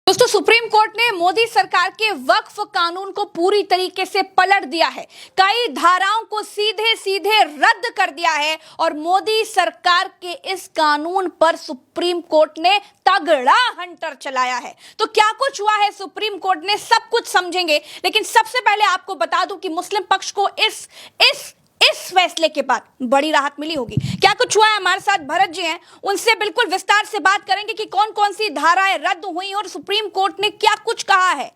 दोस्तों, supreme court ने मोदी सरकार के वक्फ कानून को पूरी तरीके से पलट दिया है। कई धाराओं को सीधे सीधे रद्द कर दिया है और मोदी सरकार के इस कानून पर सुप्रीम कोर्ट ने तगड़ा हंटर चलाया है। तो क्या कुछ हुआ है सुप्रीम कोर्ट ने, सब कुछ समझेंगे। लेकिन सबसे पहले आपको बता दूं कि मुस्लिम पक्ष को इस फैसले के बाद बड़ी राहत मिली होगी। क्या कुछ हुआ है, हमारे साथ भरत जी हैं, उनसे बिल्कुल विस्तार से बात करेंगे कि कौन कौन सी धाराएं रद्द हुई और सुप्रीम कोर्ट ने क्या कुछ कहा है।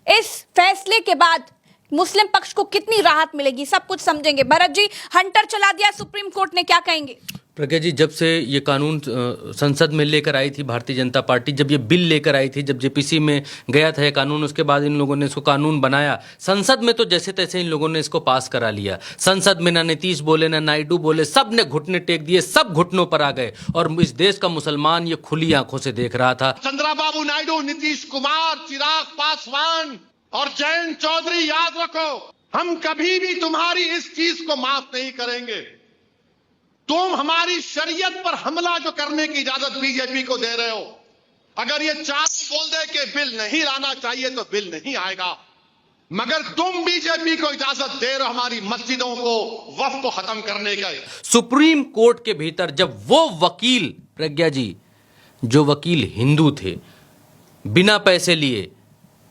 इस फैसले के बाद मुस्लिम पक्ष को कितनी राहत मिलेगी, सब कुछ समझेंगे। भरत जी, हंटर चला दिया सुप्रीम कोर्ट ने, क्या कहेंगे? प्रज्ञा जी, जब से ये कानून संसद में लेकर आई थी भारतीय जनता पार्टी, जब ये बिल लेकर आई थी, जब जेपीसी में गया था ये कानून, उसके बाद इन लोगों ने इसको कानून बनाया। संसद में तो जैसे तैसे इन लोगों ने इसको पास करा लिया। संसद में ना नीतीश बोले ना नायडू बोले, सब ने घुटने टेक दिए, सब घुटनों पर आ गए। और इस देश का मुसलमान ये खुली आंखों से देख रहा था। चंद्रबाबू नायडू, नीतीश कुमार, चिराग पासवान और जयंत चौधरी, याद रखो, हम कभी भी तुम्हारी इस चीज को माफ नहीं करेंगे। तुम हमारी शरीयत पर हमला जो करने की इजाजत बीजेपी को दे रहे हो, अगर ये चारों बोल दे कि बिल नहीं लाना चाहिए तो बिल नहीं आएगा, मगर तुम बीजेपी को इजाजत दे रहे हो हमारी मस्जिदों को, वक्फ को खत्म करने का। सुप्रीम कोर्ट के भीतर जब वो वकील, प्रज्ञा जी, जो वकील हिंदू थे, बिना पैसे लिए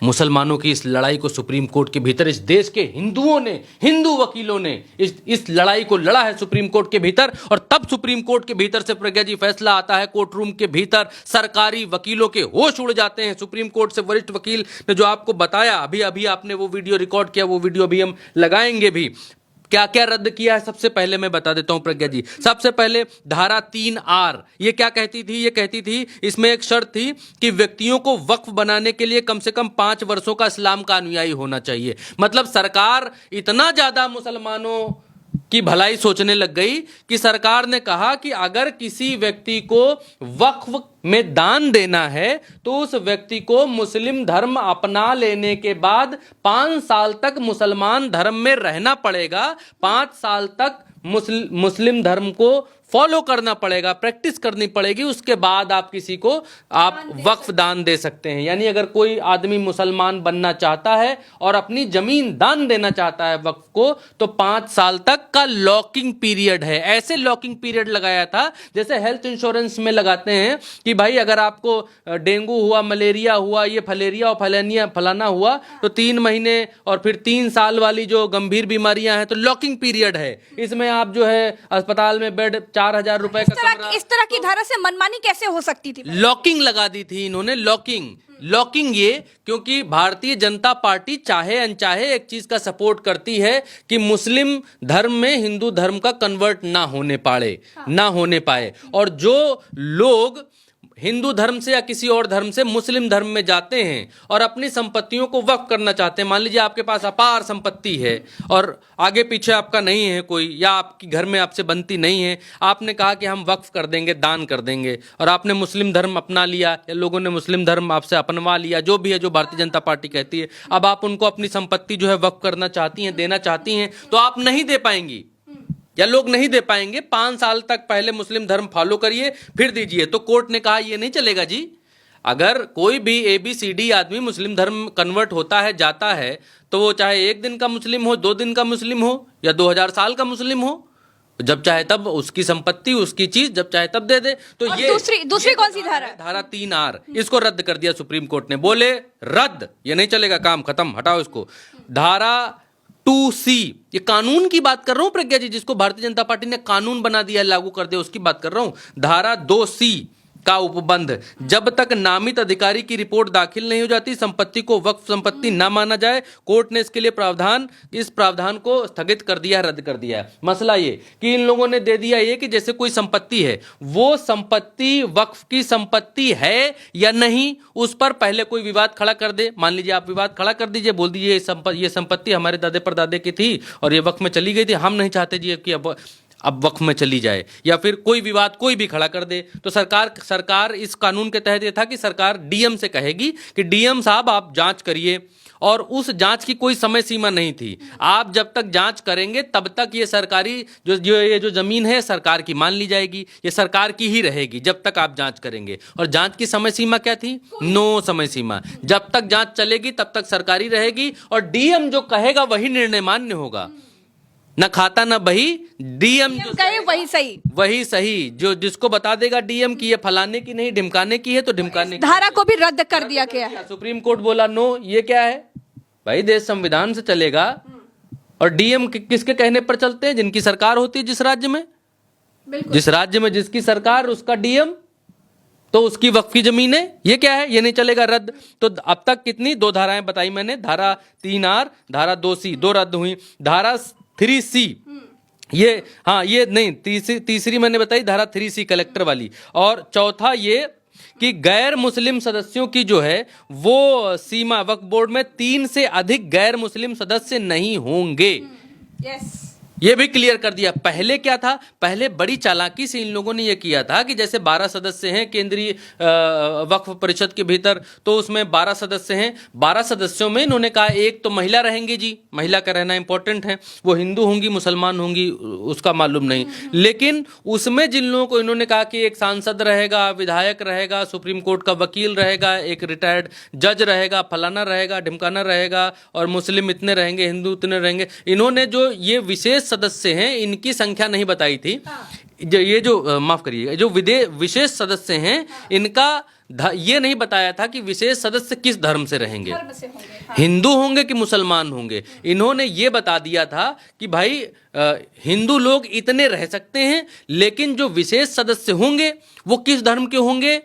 मुसलमानों की इस लड़ाई को सुप्रीम कोर्ट के भीतर, इस देश के हिंदुओं ने, हिंदू वकीलों ने इस लड़ाई को लड़ा है सुप्रीम कोर्ट के भीतर। और तब सुप्रीम कोर्ट के भीतर से प्रज्ञा जी फैसला आता है, कोर्ट रूम के भीतर सरकारी वकीलों के होश उड़ जाते हैं। सुप्रीम कोर्ट से वरिष्ठ वकील ने जो आपको बताया, अभी अभी आपने वो वीडियो रिकॉर्ड किया, वो वीडियो अभी हम लगाएंगे भी। क्या क्या रद्द किया है सबसे पहले मैं बता देता हूं प्रज्ञा जी। सबसे पहले धारा 3R, ये क्या कहती थी? ये कहती थी, इसमें एक शर्त थी कि व्यक्तियों को वक्फ बनाने के लिए कम से कम 5 वर्षों का इस्लाम का अनुयायी होना चाहिए। मतलब सरकार इतना ज्यादा मुसलमानों की भलाई सोचने लग गई कि सरकार ने कहा कि अगर किसी व्यक्ति को वक्फ में दान देना है तो उस व्यक्ति को मुस्लिम धर्म अपना लेने के बाद 5 साल तक मुसलमान धर्म में रहना पड़ेगा। 5 साल तक मुस्लिम धर्म को फॉलो करना पड़ेगा, प्रैक्टिस करनी पड़ेगी, उसके बाद आप किसी को आप वक्फ दान दे सकते हैं। यानी अगर कोई आदमी मुसलमान बनना चाहता है और अपनी जमीन दान देना चाहता है वक्फ को, तो 5 साल तक का लॉकिंग पीरियड है। ऐसे लॉकिंग पीरियड लगाया था जैसे हेल्थ इंश्योरेंस में लगाते हैं कि भाई अगर आपको डेंगू हुआ, मलेरिया हुआ, ये फलेरिया और फलाना हुआ तो 3 महीने और फिर 3 साल वाली जो गंभीर बीमारियां हैं तो लॉकिंग पीरियड है। इसमें आप जो है अस्पताल में बेड 4,000 रुपए का कमरा। इस तरह की धारा से मनमानी कैसे हो सकती थी? लॉकिंग लगा दी थी इन्होंने, लॉकिंग ये, क्योंकि भारतीय जनता पार्टी चाहे अनचाहे एक चीज का सपोर्ट करती है कि मुस्लिम धर्म में हिंदू धर्म का कन्वर्ट ना होने पाए। और जो लोग हिंदू धर्म से या किसी और धर्म से मुस्लिम धर्म में जाते हैं और अपनी संपत्तियों को वक्फ करना चाहते हैं, मान लीजिए आपके पास अपार संपत्ति है और आगे पीछे आपका नहीं है कोई, या आपकी घर में आपसे बनती नहीं है, आपने कहा कि हम वक्फ कर देंगे, दान कर देंगे, और आपने मुस्लिम धर्म अपना लिया या लोगों ने मुस्लिम धर्म आपसे अपनवा लिया, जो भी है, जो भारतीय जनता पार्टी कहती है, अब आप उनको अपनी संपत्ति जो है वक्फ करना चाहती हैं, देना चाहती हैं, तो आप नहीं दे पाएंगी या लोग नहीं दे पाएंगे। 5 साल तक पहले मुस्लिम धर्म फॉलो करिए फिर दीजिए। तो कोर्ट ने कहा ये नहीं चलेगा जी। अगर कोई भी ABCD आदमी मुस्लिम धर्म कन्वर्ट होता है, जाता है, तो वो चाहे 1 दिन का मुस्लिम हो, 2 दिन का मुस्लिम हो या 2000 साल का मुस्लिम हो, जब चाहे तब उसकी संपत्ति, उसकी चीज जब चाहे तब दे दे। तो ये दूसरी कौन सी धारा? धारा 3R, इसको रद्द कर दिया सुप्रीम कोर्ट ने। बोले रद्द, ये नहीं चलेगा, काम खत्म, हटाओ इसको। धारा 2C, ये कानून की बात कर रहा हूं प्रज्ञा जी, जिसको भारतीय जनता पार्टी ने कानून बना दिया, लागू कर दिया, उसकी बात कर रहा हूं। धारा 2C का उपबंध, जब तक नामित अधिकारी की रिपोर्ट दाखिल नहीं हो जाती संपत्ति को वक्फ संपत्ति ना माना जाए। कोर्ट ने इसके लिए इस प्रावधान को स्थगित कर दिया, रद्द कर दिया है। मसला ये कि इन लोगों ने दे दिया ये कि जैसे कोई संपत्ति है, वो संपत्ति वक्फ की संपत्ति है या नहीं, उस पर पहले कोई विवाद खड़ा कर दे। मान लीजिए आप विवाद खड़ा कर दीजिए, बोल दीजिए ये संपत्ति हमारे दादे परदादे की थी और ये वक्फ में चली गई थी, हम नहीं चाहते जी कि अब वक्फ में चली जाए, या फिर कोई विवाद कोई भी खड़ा कर दे, तो सरकार इस कानून के तहत ये था कि सरकार DM से कहेगी कि DM साहब आप जांच करिए और उस जांच की कोई समय सीमा नहीं थी। आप जब तक जांच करेंगे तब तक ये सरकारी जो जमीन है सरकार की मान ली जाएगी, ये सरकार की ही रहेगी जब तक आप जांच करेंगे। और जांच की समय सीमा क्या थी? नो समय सीमा। जब तक जांच चलेगी तब तक सरकारी रहेगी और डीएम जो कहेगा वही निर्णय मान्य होगा। न खाता न बही, डीएम जो कहे वही सही। जो जिसको बता देगा डीएम की ये फलाने की नहीं ढिमकाने की है तो ढिमकाने की। धारा को भी रद्द कर दिया गया है। सुप्रीम कोर्ट बोला नो। ये क्या है भाई? देश संविधान से चलेगा और डीएम किसके कहने पर चलते हैं? जिनकी सरकार होती है जिस राज्य में, जिस राज्य में जिसकी सरकार उसका डीएम, तो उसकी वक्फ की जमीन है। ये क्या है? ये नहीं चलेगा, रद्द। तो अब तक कितनी 2 धाराएं बताई मैंने, धारा 3R, धारा 2C, 2 रद्द हुई। धारा 3C ये, हाँ ये नहीं, तीसरी मैंने बताई धारा 3C कलेक्टर वाली। और चौथा ये कि गैर मुस्लिम सदस्यों की जो है वो सीमा, वक्फ बोर्ड में 3 से अधिक गैर मुस्लिम सदस्य नहीं होंगे। यस, ये भी क्लियर कर दिया। पहले क्या था? पहले बड़ी चालाकी से इन लोगों ने ये किया था कि जैसे 12 सदस्य हैं केंद्रीय वक्फ परिषद के भीतर, तो उसमें 12 सदस्य हैं। 12 सदस्यों में इन्होंने कहा एक तो महिला रहेंगी जी, महिला का रहना इंपॉर्टेंट है, वो हिंदू होंगी मुसलमान होंगी उसका मालूम नहीं, लेकिन उसमें जिन लोगों को इन्होंने कहा कि एक सांसद रहेगा, विधायक रहेगा, सुप्रीम कोर्ट का वकील रहेगा, एक रिटायर्ड जज रहेगा, फलाना रहेगा, ढिमकाना रहेगा, और मुस्लिम इतने रहेंगे, हिंदू इतने रहेंगे। इन्होंने जो ये विशेष सदस्य हैं इनकी संख्या नहीं बताई थी। ये जो माफ करिए, जो विशेष सदस्य हैं इनका ये नहीं बताया था कि विशेष सदस्य किस धर्म से रहेंगे, हिंदू होंगे कि मुसलमान होंगे। इन्होंने ये बता दिया था कि भाई हिंदू लोग इतने रह सकते हैं, लेकिन जो विशेष सदस्य होंगे वो किस धर्म के होंगे?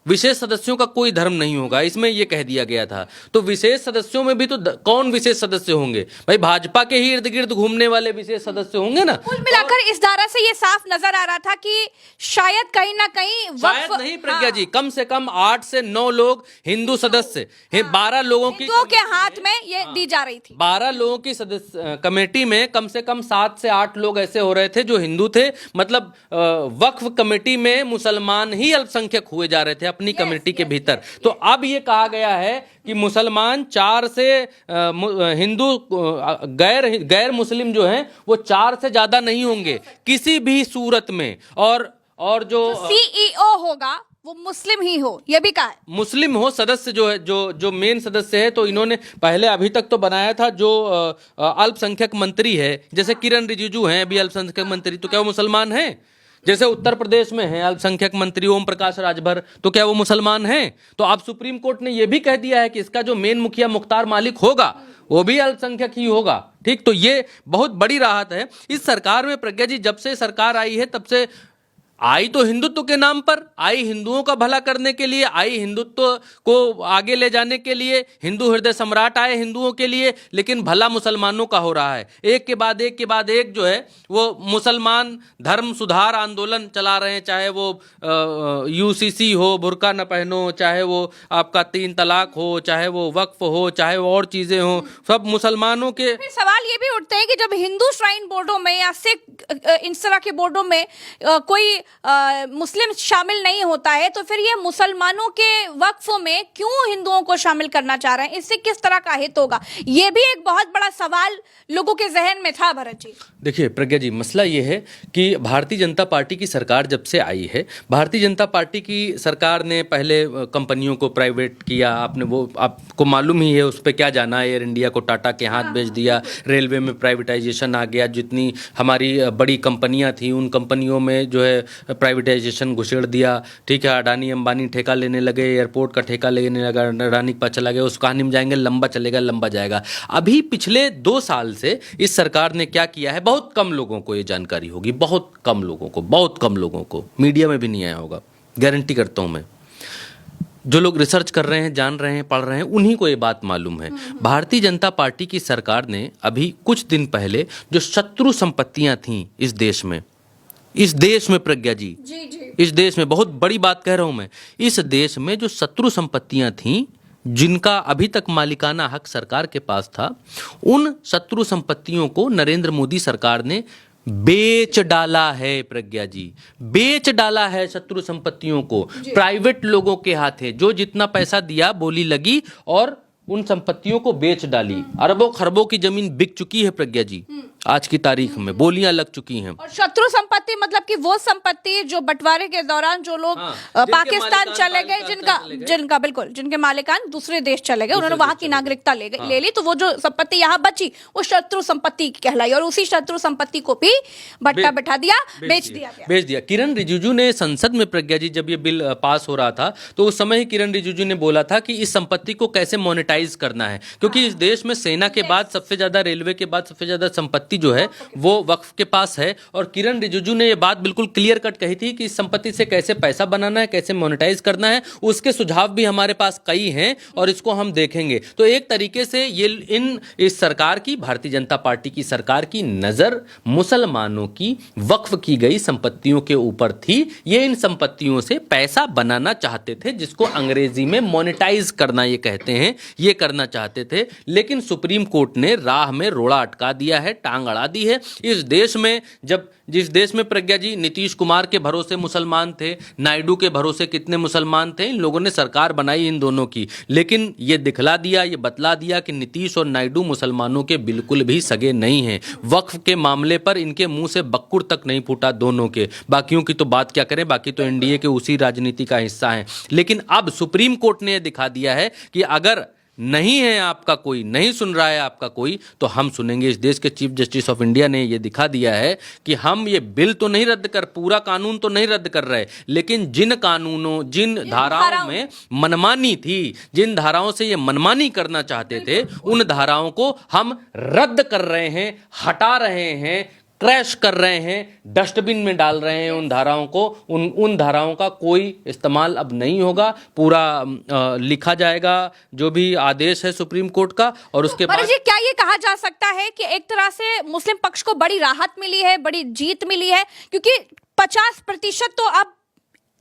विशेष सदस्यों का कोई धर्म नहीं होगा, इसमें यह कह दिया गया था। तो विशेष सदस्यों में भी तो कौन विशेष सदस्य होंगे? भाई भाजपा के ही इर्द गिर्द घूमने वाले विशेष सदस्य होंगे ना। कुल मिलाकर इस धारा से ये साफ नजर आ रहा था कि शायद कहीं ना कहीं शायद नहीं प्रज्ञा जी, कम से कम 8 से 9 लोग हिंदू सदस्य हैं। 12 लोगों की के हाथ में ये दी जा रही थी। 12 लोगों की सदस्य कमेटी में कम से कम 7 से 8 लोग ऐसे हो रहे थे जो हिंदू थे। मतलब वक्फ कमेटी में मुसलमान ही अल्पसंख्यक हुए जा रहे थे अपनी कमेटी के भीतर। तो अब ये कहा गया है कि मुसलमान 4 से हिंदू गैर मुस्लिम जो हैं वो 4 से ज्यादा नहीं होंगे किसी भी सूरत में। और जो सीईओ होगा वो मुस्लिम ही हो, ये भी कहा है। मुस्लिम हो सदस्य जो है, जो मेन सदस्य है। तो इन्होंने पहले अभी तक तो बनाया था जो अल्पसंख्यक मंत्री है, जैसे किरण रिजिजू हैं अभी अल्पसंख्यक मंत्री, तो क्या वो मुसलमान हैं? जैसे उत्तर प्रदेश में है अल्पसंख्यक मंत्री ओम प्रकाश राजभर, तो क्या वो मुसलमान हैं? तो अब सुप्रीम कोर्ट ने यह भी कह दिया है कि इसका जो मेन मुखिया मुख्तार मालिक होगा वो भी अल्पसंख्यक ही होगा। ठीक, तो ये बहुत बड़ी राहत है इस सरकार में। प्रज्ञा जी, जब से सरकार आई है तब से आई तो हिंदुत्व के नाम पर, आई हिंदुओं का भला करने के लिए, आई हिंदुत्व को आगे ले जाने के लिए, हिंदू हृदय सम्राट आए हिंदुओं के लिए, लेकिन भला मुसलमानों का हो रहा है। एक के बाद एक जो है वो मुसलमान धर्म सुधार आंदोलन चला रहे हैं, चाहे वो यूसीसी हो, बुर्का न पहनो, चाहे वो आपका 3 तलाक हो, चाहे वो वक्फ हो, चाहे वो और चीजें हो, सब मुसलमानों के। फिर सवाल ये भी उठते हैं कि जब हिंदू श्राइन बोर्डों में या सिख इस तरह के बोर्डों में कोई मुस्लिम शामिल नहीं होता है, तो फिर ये मुसलमानों के वक्फ में क्यों हिंदुओं को शामिल करना चाह रहे हैं? इससे किस तरह का हित होगा? ये भी एक बहुत बड़ा सवाल लोगों के जहन में था। भरत जी देखिए प्रज्ञा जी, मसला ये है कि भारतीय जनता पार्टी की सरकार जब से आई है, भारतीय जनता पार्टी की सरकार ने पहले कंपनियों को प्राइवेट किया। आपको मालूम ही है उस पर क्या जाना। एयर इंडिया को टाटा के हाथ बेच दिया, रेलवे में प्राइवेटाइजेशन आ गया, जितनी हमारी बड़ी कंपनियां थी उन कंपनियों में जो है प्राइवेटाइजेशन घुसेड़ दिया। ठीक है, अडानी अंबानी ठेका लेने लगे, एयरपोर्ट का ठेका लेने लगा, अडानी के पास चला गया। उस कहानी में जाएंगे, लंबा चलेगा, लंबा जाएगा। अभी पिछले 2 साल से इस सरकार ने क्या किया है, बहुत कम लोगों को ये जानकारी होगी, बहुत कम लोगों को, मीडिया में भी नहीं आया होगा, गारंटी करता हूं मैं। जो लोग रिसर्च कर रहे हैं, जान रहे हैं, पढ़ रहे हैं, उन्हीं को ये बात मालूम है। भारतीय जनता पार्टी की सरकार ने अभी कुछ दिन पहले जो शत्रु संपत्तियां थीं इस देश में प्रज्ञा जी, इस देश में, बहुत बड़ी बात कह रहा हूं मैं, इस देश में जो शत्रु संपत्तियां थीं जिनका अभी तक मालिकाना हक सरकार के पास था, उन शत्रु संपत्तियों को नरेंद्र मोदी सरकार ने बेच डाला है। प्रज्ञा जी, बेच डाला है शत्रु संपत्तियों को प्राइवेट लोगों के हाथे। जो जितना पैसा दिया बोली लगी और उन संपत्तियों को बेच डाली। अरबों खरबों की जमीन बिक चुकी है प्रज्ञा जी, आज की तारीख में बोलियां लग चुकी हैं। और शत्रु संपत्ति मतलब कि वो संपत्ति जो बंटवारे के दौरान जो लोग पाकिस्तान चले गए, जिनका बिल्कुल जिनके मालिकान दूसरे देश चले गए, उन्होंने वहां की नागरिकता ले ली, तो वो जो संपत्ति यहाँ बची वो शत्रु संपत्ति कहलाई, और उसी शत्रु संपत्ति को भी भट्टा बैठा दिया, बेच दिया। किरण रिजिजू ने संसद में प्रज्ञा जी जब ये बिल पास हो रहा था तो उस समय ही किरण रिजिजू ने बोला था कि इस संपत्ति को कैसे मोनेटाइज करना है, क्योंकि इस देश में सेना के बाद सबसे ज्यादा, रेलवे के बाद सबसे ज्यादा संपत्ति जो है वो वक्फ के पास है। और किरण रिजिजू ने ये बात बिल्कुल क्लियर कट कही थी कि इस संपत्ति से कैसे पैसा बनाना है, कैसे मोनेटाइज करना है, उसके सुझाव भी हमारे पास कई हैं और इसको हम देखेंगे। तो एक तरीके से ये इस सरकार की, भारतीय जनता पार्टी की सरकार की नजर मुसलमानों की वक्फ की गई संपत्तियों के ऊपर थी। ये इन संपत्तियों से पैसा बनाना चाहते थे, जिसको अंग्रेजी में मोनेटाइज करना ये कहते हैं, ये करना चाहते थे। लेकिन सुप्रीम कोर्ट ने राह में रोड़ा अटका दिया है, टांग अड़ा दी है। इस देश में जिस देश में प्रज्ञा जी नीतीश कुमार के भरोसे मुसलमान थे, नायडू के भरोसे कितने मुसलमान थे, इन लोगों ने सरकार बनाई इन दोनों की, लेकिन ये दिखला दिया, ये बतला दिया कि नीतीश और नायडू मुसलमानों के बिल्कुल भी सगे नहीं हैं। वक्फ के मामले पर इनके मुंह से बक्कुर तक नहीं फूटा दोनों के। बाकियों की तो बात क्या करें, बाकी तो एनडीए के उसी राजनीति का हिस्सा हैं। लेकिन अब सुप्रीम कोर्ट ने दिखा दिया है कि अगर नहीं है आपका कोई, नहीं सुन रहा है आपका कोई, तो हम सुनेंगे। इस देश के चीफ जस्टिस ऑफ इंडिया ने यह दिखा दिया है कि हम ये बिल तो नहीं रद्द कर, पूरा कानून तो नहीं रद्द कर रहे, लेकिन जिन कानूनों, जिन धाराओं में मनमानी थी, जिन धाराओं से ये मनमानी करना चाहते थे, उन धाराओं को हम रद्द कर रहे हैं, हटा रहे हैं, क्रैश कर रहे हैं, डस्टबिन में डाल रहे हैं उन धाराओं को। उन धाराओं का कोई इस्तेमाल अब नहीं होगा। पूरा लिखा जाएगा जो भी आदेश है सुप्रीम कोर्ट का, और उसके बाद जी क्या ये कहा जा सकता है कि एक तरह से मुस्लिम पक्ष को बड़ी राहत मिली है, बड़ी जीत मिली है, क्योंकि 50% तो अब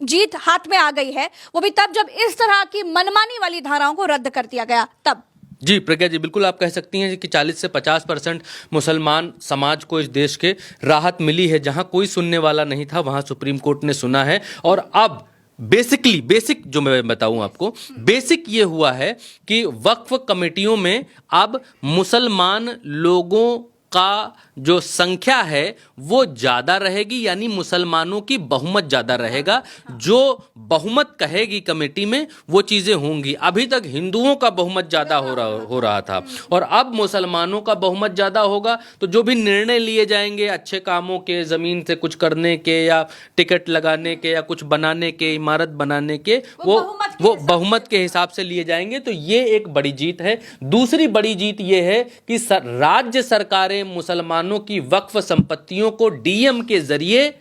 जीत हाथ में आ गई है, वो भी तब जब इस तरह की मनमानी वाली धाराओं को रद्द कर दिया गया तब। जी प्रज्ञा जी, बिल्कुल आप कह सकती हैं कि 40 से 50% मुसलमान समाज को इस देश के राहत मिली है। जहां कोई सुनने वाला नहीं था, वहां सुप्रीम कोर्ट ने सुना है। और अब बेसिक जो मैं बताऊं आपको, बेसिक ये हुआ है कि वक्फ कमेटियों में अब मुसलमान लोगों का जो संख्या है वो ज्यादा रहेगी, यानी मुसलमानों की बहुमत ज्यादा रहेगा। जो बहुमत कहेगी कमेटी में वो चीजें होंगी। अभी तक हिंदुओं का बहुमत ज्यादा हो रहा था, और अब मुसलमानों का बहुमत ज्यादा होगा। तो जो भी निर्णय लिए जाएंगे अच्छे कामों के, जमीन से कुछ करने के, या टिकट लगाने के, या कुछ बनाने के, इमारत बनाने के, वो बहुमत के हिसाब से लिए जाएंगे। तो ये एक बड़ी जीत है। दूसरी बड़ी जीत ये है कि राज्य सरकारें मुसलमानों की वक्फ संपत्तियों को डीएम के जरिए,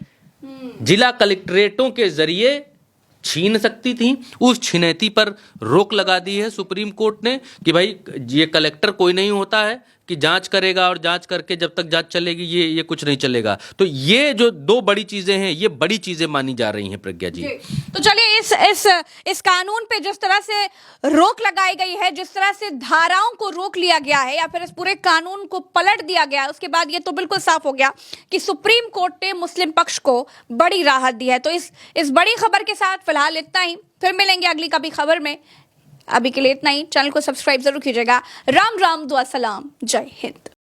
जिला कलेक्ट्रेटों के जरिए छीन सकती थी। उस छिनैती पर रोक लगा दी है सुप्रीम कोर्ट ने कि भाई ये कलेक्टर कोई नहीं होता है कि जांच करेगा, और जांच करके जब तक जांच चलेगी ये कुछ नहीं चलेगा। तो ये जो दो बड़ी चीजें हैं, ये बड़ी चीजें मानी जा रही हैं प्रज्ञा जी। तो चलिए इस कानून पे जिस तरह से रोक लगाई गई है, जिस तरह से धाराओं को रोक लिया गया है, या फिर इस पूरे कानून को पलट दिया गया, उसके बाद ये तो बिल्कुल साफ हो गया कि सुप्रीम कोर्ट ने मुस्लिम पक्ष को बड़ी राहत दी है। तो इस बड़ी खबर के साथ फिलहाल इतना ही, फिर मिलेंगे अगली कभी खबर में। अभी के लिए इतना ही। चैनल को सब्सक्राइब जरूर कीजिएगा। राम राम, दुआ सलाम, जय हिंद।